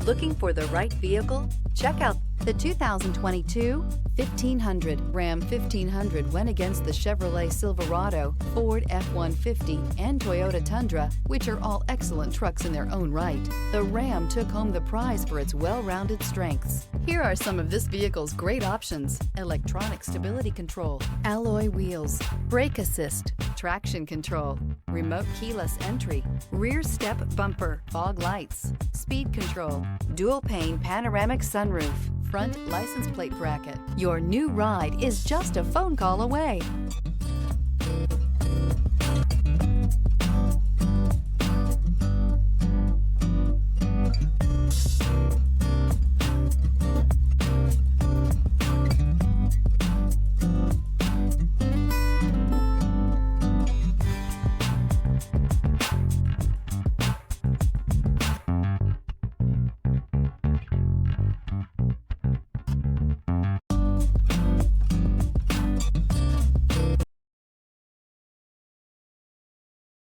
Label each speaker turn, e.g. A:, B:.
A: Looking for the right vehicle? Check out the 2022 1500. Ram 1500 went against the Chevrolet Silverado, Ford F-150, and Toyota Tundra, which are all excellent trucks in their own right. The Ram took home the prize for its well-rounded strengths. Here are some of this vehicle's great options: electronic stability control, alloy wheels, brake assist, traction control, remote keyless entry, rear step bumper, fog lights, speed control, dual pane panoramic sunroof, front license plate bracket. Your new ride is just a phone call away.